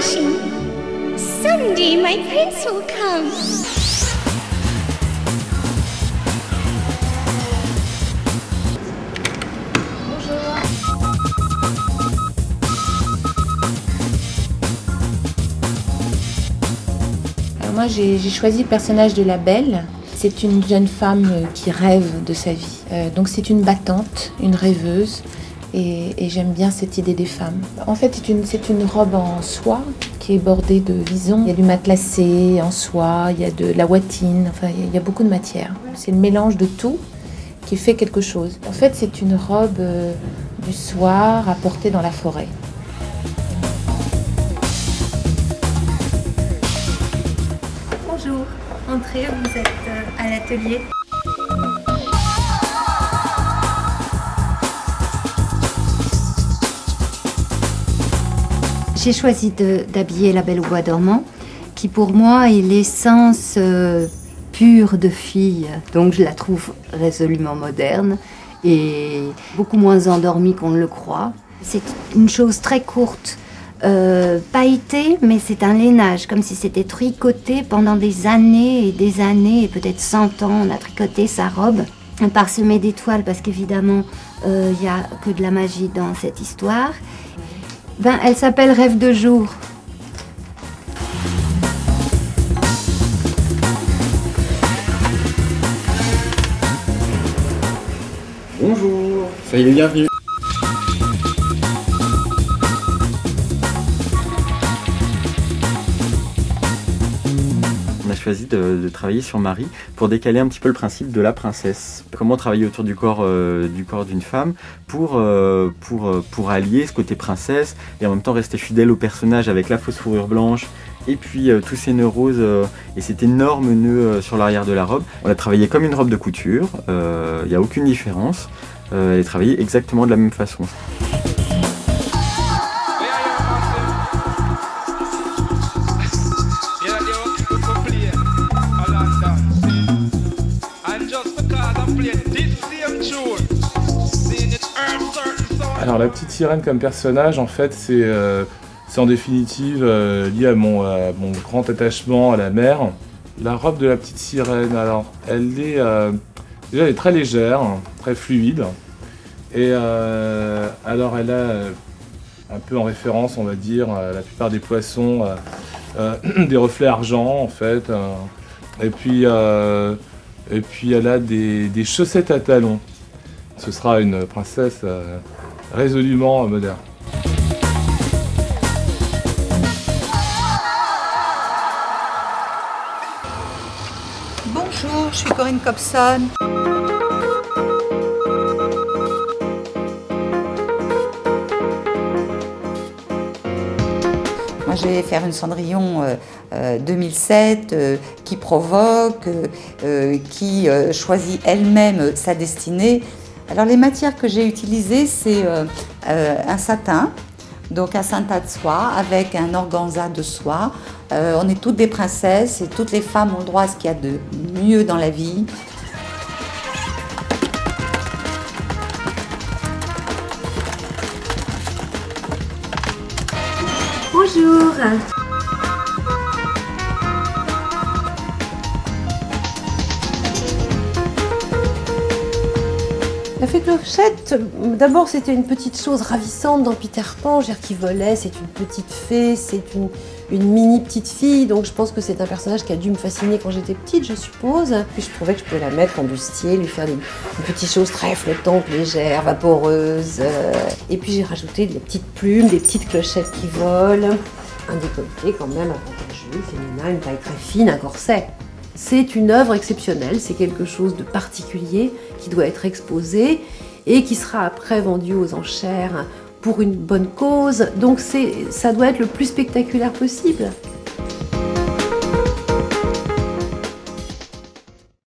wishing. Someday my prince will come. Alors moi j'ai choisi le personnage de la Belle. C'est une jeune femme qui rêve de sa vie. Donc c'est une battante, une rêveuse. Et j'aime bien cette idée des femmes. En fait, c'est une robe en soie qui est bordée de visons. Il y a du matelassé en soie, il y a de la ouatine, enfin il y a beaucoup de matière. C'est le mélange de tout qui fait quelque chose. En fait, c'est une robe du soir à porter dans la forêt. Bonjour, entrez, vous êtes à l'atelier. J'ai choisi d'habiller La Belle au bois dormant, qui pour moi est l'essence pure de fille. Donc je la trouve résolument moderne et beaucoup moins endormie qu'on ne le croit. C'est une chose très courte, pailletée, mais c'est un lainage, comme si c'était tricoté pendant des années, et peut-être 100 ans. On a tricoté sa robe, parsemée d'étoiles, parce qu'évidemment, il n'y a que de la magie dans cette histoire. Elle s'appelle Rêve de jour. Bonjour, soyez les bienvenus. On a choisi de travailler sur Marie pour décaler un petit peu le principe de la princesse. Comment travailler autour du corps d'une femme pour allier ce côté princesse et en même temps rester fidèle au personnage avec la fausse fourrure blanche et puis tous ces nœuds roses et cet énorme nœud sur l'arrière de la robe. On a travaillé comme une robe de couture, il n'y a aucune différence, elle est travaillée exactement de la même façon. Alors la petite sirène comme personnage, en fait, c'est en définitive lié à mon grand attachement à la mer. La robe de la petite sirène, alors, elle est déjà elle est très légère, très fluide. Et alors elle a un peu en référence, on va dire, la plupart des poissons, des reflets argent en fait. Et puis elle a des chaussettes à talons. Ce sera une princesse résolument moderne. Bonjour, je suis Corinne Cobson. Moi, je vais faire une Cendrillon 2007 qui provoque, qui choisit elle-même sa destinée. Alors les matières que j'ai utilisées, c'est un satin, donc un satin de soie avec un organza de soie. On est toutes des princesses et toutes les femmes ont le droit à ce qu'il y a de mieux dans la vie. Bonjour. La fée Clochette, d'abord c'était une petite chose ravissante dans Peter Pan, qui volait, c'est une petite fée, c'est une mini petite fille, donc je pense que c'est un personnage qui a dû me fasciner quand j'étais petite, je suppose. Puis je trouvais que je pouvais la mettre en bustier, lui faire des petites choses très flottantes, légères, vaporeuses. Et puis j'ai rajouté des petites plumes, des petites clochettes qui volent, un décolleté quand même avantageux, féminin, une taille très fine, un corset. C'est une œuvre exceptionnelle, c'est quelque chose de particulier qui doit être exposé et qui sera après vendu aux enchères pour une bonne cause. Donc ça doit être le plus spectaculaire possible.